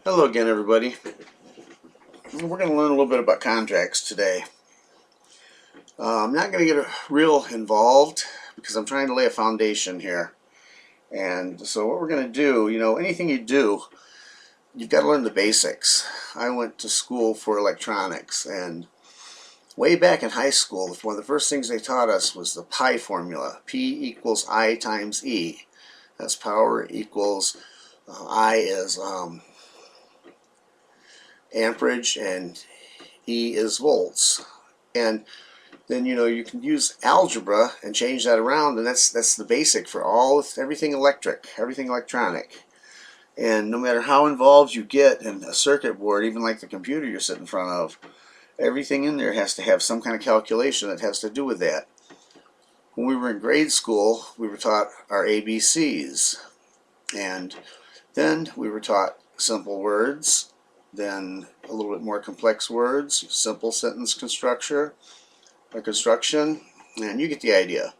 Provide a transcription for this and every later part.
Hello again, everybody. We're going to learn a little bit about contracts today. I'm not going to get real involved because I'm trying to lay a foundation here. And so what we're going to do, anything you do, you've got to learn the basics. I went to school for electronics, and way back in high school, one of the first things they taught us was the pi formula. P equals I times E. That's power equals I is amperage and E is volts. And then you can use algebra and change that around, and that's the basic for everything electric, everything electronic. And no matter how involved you get in a circuit board, even like the computer you're sitting in front of, everything in there has to have some kind of calculation that has to do with that. When we were in grade school, we were taught our ABCs, and then we were taught simple words, then a little bit more complex words, simple sentence construction, and you get the idea.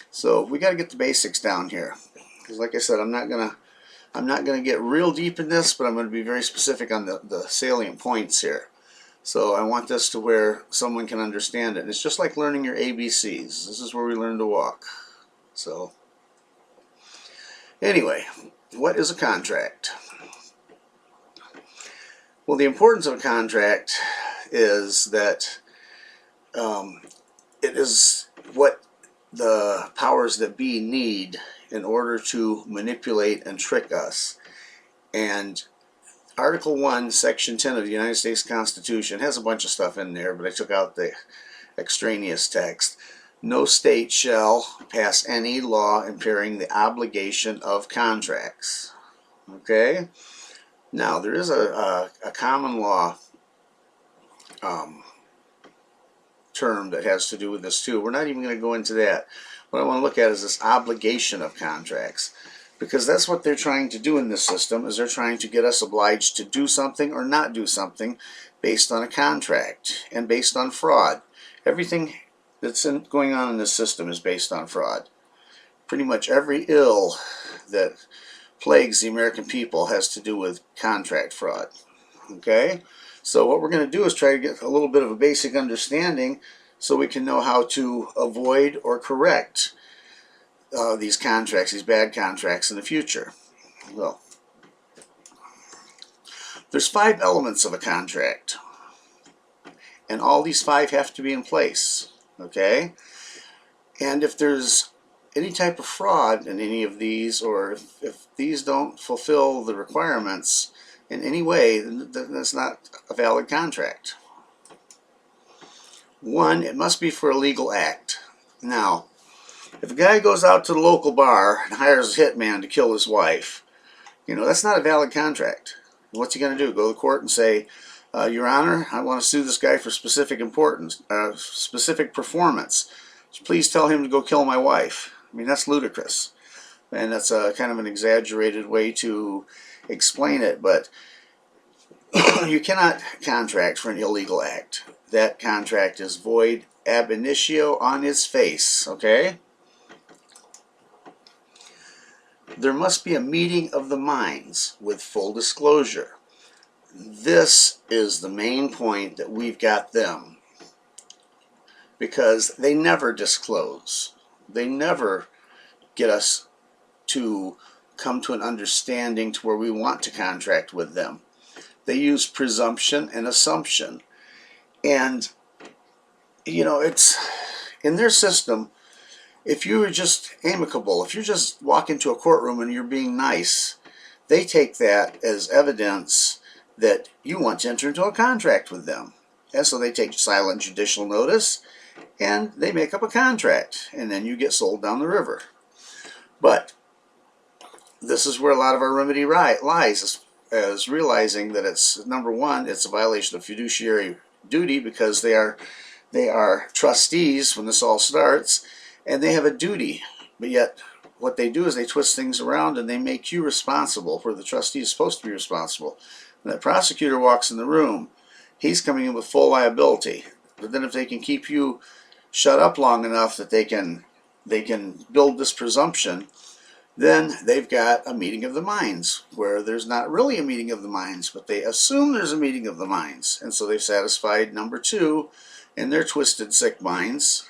So we got to get the basics down here, because like I said, I'm not gonna get real deep in this, but I'm going to be very specific on the salient points here. So I want this to where someone can understand it. It's just like learning your ABCs. This is where we learn to walk. So anyway, what is a contract? Well, the importance of a contract is that it is what the powers that be need in order to manipulate and trick us. And Article 1, Section 10 of the United States Constitution has a bunch of stuff in there, but I took out the extraneous text. No state shall pass any law impairing the obligation of contracts. Okay? Now, there is a common law term that has to do with this too. We're not even going to go into that. What I want to look at is this obligation of contracts, because that's what they're trying to do in this system, is they're trying to get us obliged to do something or not do something based on a contract and based on fraud. Everything that's going on in this system is based on fraud. Pretty much every ill that plagues the American people has to do with contract fraud. Okay? So what we're going to do is try to get a little bit of a basic understanding so we can know how to avoid or correct these contracts, these bad contracts in the future. Well, there's 5 elements of a contract, and all these 5 have to be in place. Okay? And if there's any type of fraud in any of these, or if these don't fulfill the requirements in any way, then that's not a valid contract. 1, it must be for a legal act. Now, if a guy goes out to the local bar and hires a hitman to kill his wife, that's not a valid contract. What's he going to do? Go to court and say, Your Honor, I want to sue this guy for specific performance. Please tell him to go kill my wife. I mean, that's ludicrous. And that's kind of an exaggerated way to explain it, but you cannot contract for an illegal act. That contract is void ab initio on its face, okay? There must be a meeting of the minds with full disclosure. This is the main point that we've got them, because they never disclose. They never get us to come to an understanding to where we want to contract with them. They use presumption and assumption. And, it's in their system, if you are just amicable, if you just walk into a courtroom and you're being nice, they take that as evidence that you want to enter into a contract with them. And so they take silent judicial notice and they make up a contract, and then you get sold down the river. But this is where a lot of our remedy lies, as realizing that it's, number one, it's a violation of fiduciary duty, because they are trustees when this all starts, and they have a duty. But yet what they do is they twist things around and they make you responsible where the trustee is supposed to be responsible. When that prosecutor walks in the room, he's coming in with full liability. But then if they can keep you shut up long enough that they can build this presumption, Then they've got a meeting of the minds where there's not really a meeting of the minds, but they assume there's a meeting of the minds. And so they've satisfied number two in their twisted, sick minds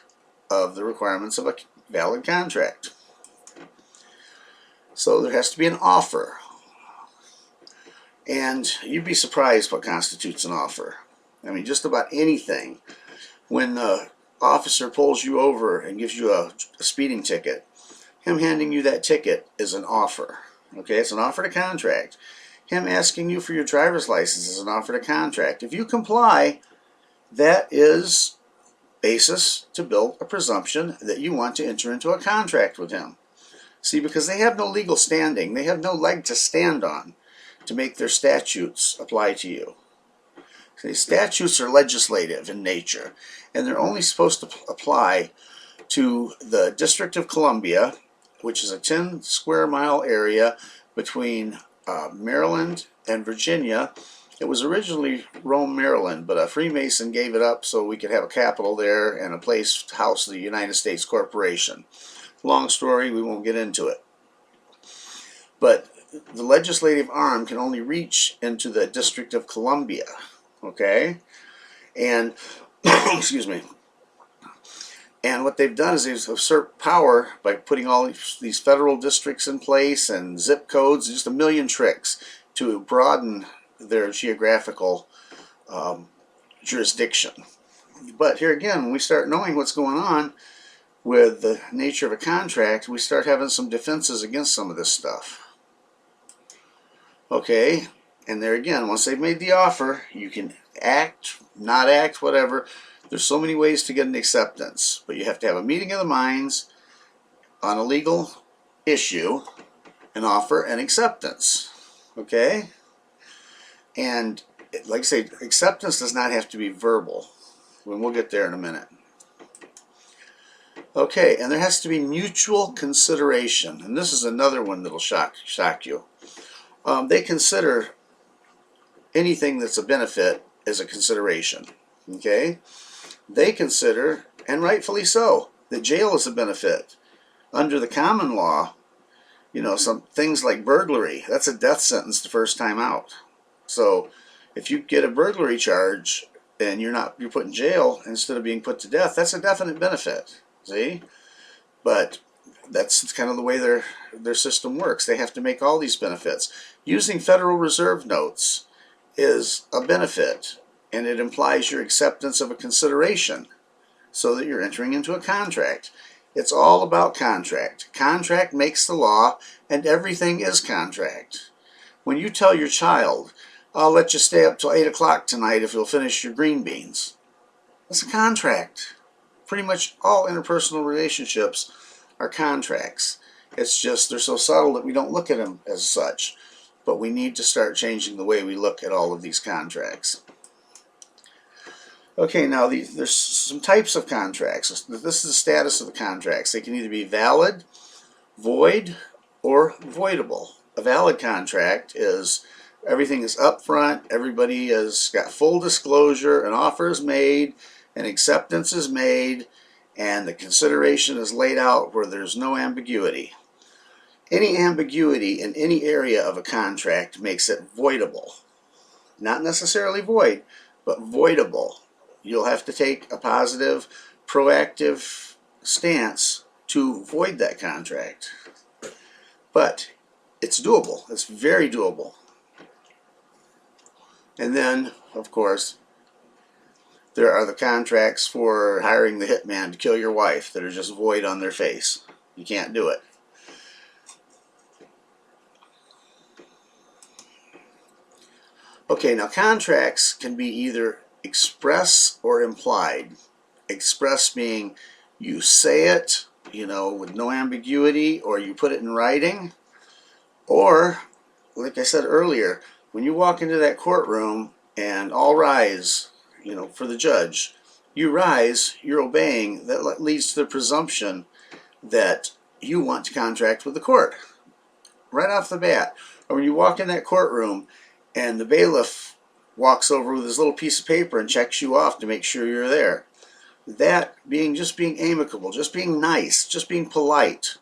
of the requirements of a valid contract. So there has to be an offer. And you'd be surprised what constitutes an offer. I mean, just about anything. When the officer pulls you over and gives you a speeding ticket, him handing you that ticket is an offer. Okay, it's an offer to contract. Him asking you for your driver's license is an offer to contract. If you comply, that is basis to build a presumption that you want to enter into a contract with him. See, because they have no legal standing, they have no leg to stand on to make their statutes apply to you. See, statutes are legislative in nature, and they're only supposed to apply to the District of Columbia, which is a 10 square mile area between Maryland and Virginia. It was originally Rome, Maryland, but a Freemason gave it up so we could have a capital there and a place to house the United States Corporation. Long story, we won't get into it. But the legislative arm can only reach into the District of Columbia, okay? And, excuse me. And what they've done is they've usurped power by putting all these federal districts in place and zip codes, just a million tricks to broaden their geographical jurisdiction. But here again, when we start knowing what's going on with the nature of a contract, we start having some defenses against some of this stuff. Okay, and there again, once they've made the offer, you can act, not act, whatever. There's so many ways to get an acceptance, but you have to have a meeting of the minds on a legal issue, an offer, and acceptance. Okay? And like I say, acceptance does not have to be verbal. And we'll get there in a minute. Okay, and there has to be mutual consideration. And this is another one that'll shock you. They consider anything that's a benefit as a consideration. Okay? They consider, and rightfully so, that jail is a benefit. Under the common law, you know, some things like burglary, that's a death sentence the first time out. So if you get a burglary charge and you're put in jail instead of being put to death, that's a definite benefit. See? But that's kind of the way their system works. They have to make all these benefits. Using Federal Reserve notes is a benefit, and it implies your acceptance of a consideration so that you're entering into a contract. It's all about contract. Contract makes the law, and everything is contract. When you tell your child, I'll let you stay up till 8 o'clock tonight if you'll finish your green beans, that's a contract. Pretty much all interpersonal relationships are contracts. It's just they're so subtle that we don't look at them as such. But we need to start changing the way we look at all of these contracts. Okay, now there's some types of contracts. This is the status of the contracts. They can either be valid, void, or voidable. A valid contract is everything is upfront, everybody has got full disclosure, an offer is made, an acceptance is made, and the consideration is laid out where there's no ambiguity. Any ambiguity in any area of a contract makes it voidable. Not necessarily void, but voidable. You'll have to take a positive, proactive stance to void that contract. But it's doable. It's very doable. And then, of course, there are the contracts for hiring the hitman to kill your wife that are just void on their face. You can't do it. Okay, now contracts can be either express or implied. Express being you say it, you know, with no ambiguity, or you put it in writing. Or, like I said earlier, when you walk into that courtroom and all rise, you know, for the judge, you rise, you're obeying, that leads to the presumption that you want to contract with the court. Right off the bat. Or when you walk in that courtroom and the bailiff walks over with his little piece of paper and checks you off to make sure you're there. That being just being amicable, just being nice, just being polite,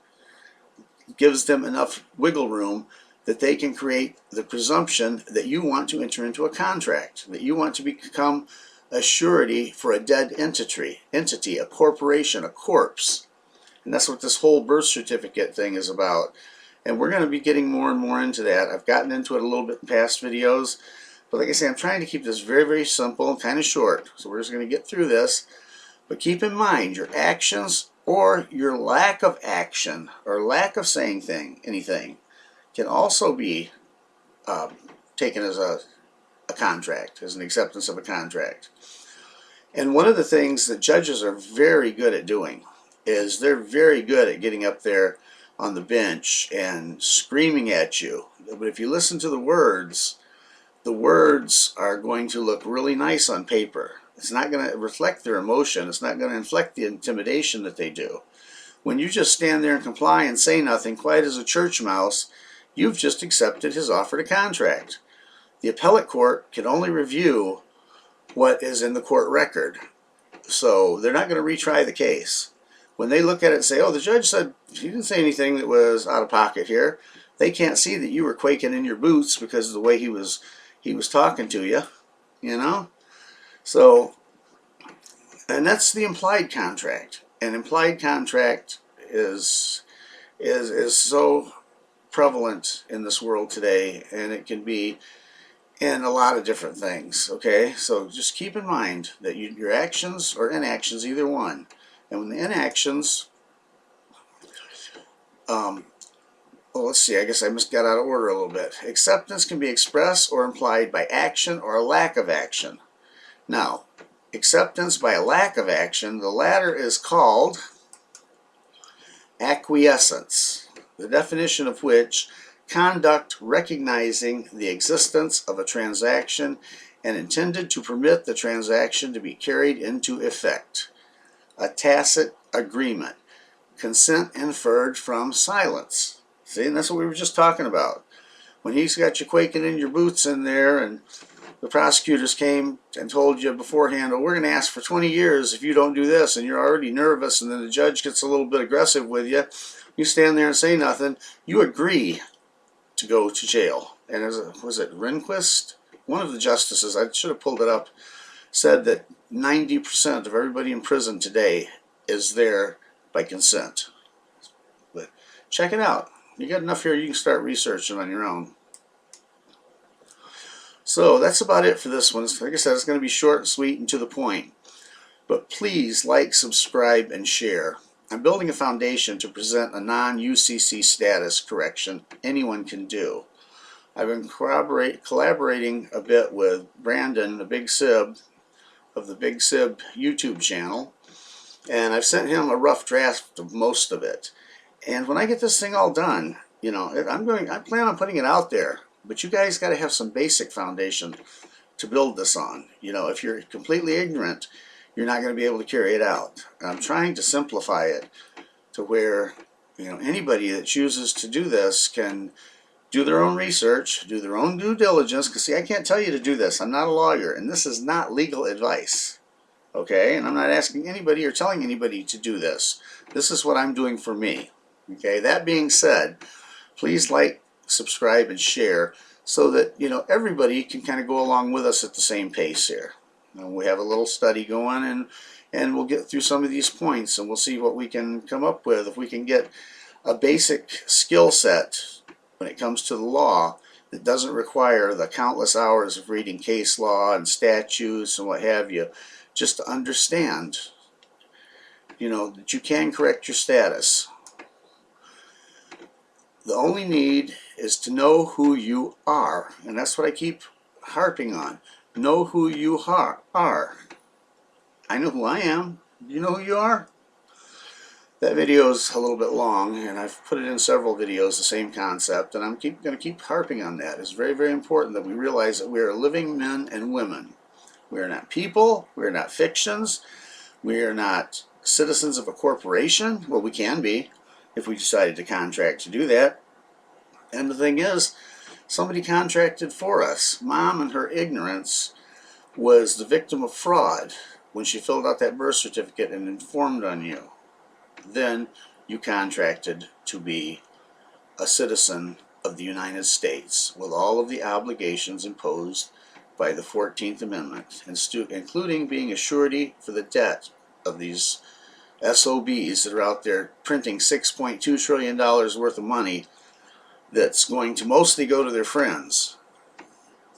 gives them enough wiggle room that they can create the presumption that you want to enter into a contract, that you want to become a surety for a dead entity, a corporation, a corpse. And that's what this whole birth certificate thing is about. And we're going to be getting more and more into that. I've gotten into it a little bit in past videos. But like I say, I'm trying to keep this very, very simple and kind of short. So we're just going to get through this. But keep in mind, your actions or your lack of action or lack of saying anything can also be taken as a contract, as an acceptance of a contract. And one of the things that judges are very good at doing is they're very good at getting up there on the bench and screaming at you. But if you listen to the words are going to look really nice on paper. It's not going to reflect their emotion. It's not going to inflect the intimidation that they do. When you just stand there and comply and say nothing, quiet as a church mouse, you've just accepted his offer to contract. The appellate court can only review what is in the court record. So they're not going to retry the case. When they look at it and say, oh, the judge said he didn't say anything that was out of pocket here, they can't see that you were quaking in your boots because of the way he was talking to you, you know? So, and that's the implied contract. An implied contract is so prevalent in this world today, and it can be in a lot of different things, okay? So just keep in mind that your actions or inactions, either one. And when the inactions, well, let's see, I guess I just got out of order a little bit. Acceptance can be expressed or implied by action or a lack of action. Now, acceptance by a lack of action, the latter is called acquiescence, the definition of which conduct recognizing the existence of a transaction and intended to permit the transaction to be carried into effect. A tacit agreement. Consent inferred from silence. See, and that's what we were just talking about. When he's got you quaking in your boots in there and the prosecutors came and told you beforehand, oh, we're going to ask for 20 years if you don't do this, and you're already nervous, and then the judge gets a little bit aggressive with you, you stand there and say nothing, you agree to go to jail. And was it Rehnquist? One of the justices, I should have pulled it up, said that 90% of everybody in prison today is there by consent. But check it out. You got enough here, you can start researching on your own. So that's about it for this one. Like I said, it's going to be short and sweet and to the point. But please like, subscribe, and share. I'm building a foundation to present a non-UCC status correction anyone can do. I've been collaborating a bit with Brandon, the Big Sib, of the Big Sib YouTube channel, and I've sent him a rough draft of most of it. And when I get this thing all done, you know, I plan on putting it out there, but you guys got to have some basic foundation to build this on. You know, if you're completely ignorant, you're not going to be able to carry it out. And I'm trying to simplify it to where, you know, anybody that chooses to do this can do their own research, do their own due diligence, because see, I can't tell you to do this. I'm not a lawyer, and this is not legal advice, okay? And I'm not asking anybody or telling anybody to do this. This is what I'm doing for me, okay? That being said, please like, subscribe, and share so that, you know, everybody can kind of go along with us at the same pace here. And we have a little study going, and we'll get through some of these points, and we'll see what we can come up with. If we can get a basic skill set when it comes to the law that doesn't require the countless hours of reading case law and statutes and what have you, just to understand, you know, that you can correct your status. The only need is to know who you are, and that's what I keep harping on. Know who you are. I know who I am. Do you know who you are? That video is a little bit long, and I've put it in several videos, the same concept, and I'm going to keep harping on that. It's very, very important that we realize that we are living men and women. We are not people. We are not fictions. We are not citizens of a corporation. Well, we can be if we decided to contract to do that. And the thing is, somebody contracted for us. Mom, in her ignorance, was the victim of fraud when she filled out that birth certificate and informed on you. Then you contracted to be a citizen of the United States with all of the obligations imposed by the 14th Amendment, including being a surety for the debt of these SOBs that are out there printing $6.2 trillion worth of money that's going to mostly go to their friends.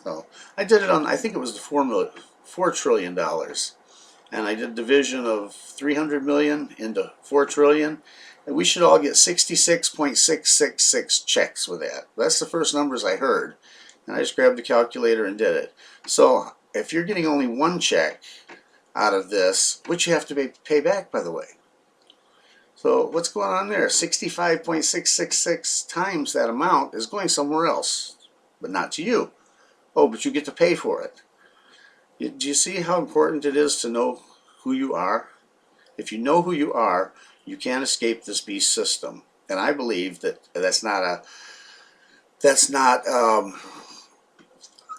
So I did it on, I think it was the $4 trillion. And I did division of 300 million into 4 trillion. And we should all get 66.666 checks with that. That's the first numbers I heard. And I just grabbed the calculator and did it. So if you're getting only one check out of this, which you have to pay back, by the way. So what's going on there? 65.666 times that amount is going somewhere else, but not to you. Oh, but you get to pay for it. Do you see how important it is to know who you are? If you know who you are, you can't escape this beast system. And I believe that that's not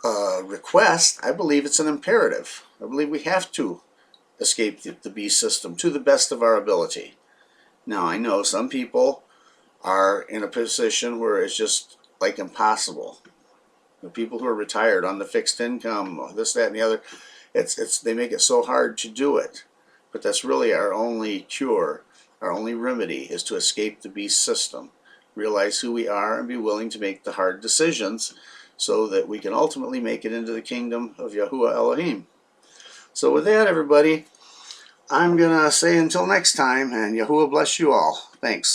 a request. I believe it's an imperative. I believe we have to escape the beast system to the best of our ability. Now, I know some people are in a position where it's just like impossible. The people who are retired on the fixed income, this, that, and the other, they make it so hard to do it. But that's really our only cure, our only remedy is to escape the beast system, realize who we are, and be willing to make the hard decisions so that we can ultimately make it into the kingdom of Yahuwah Elohim. So with that, everybody, I'm going to say until next time, and Yahuwah bless you all. Thanks.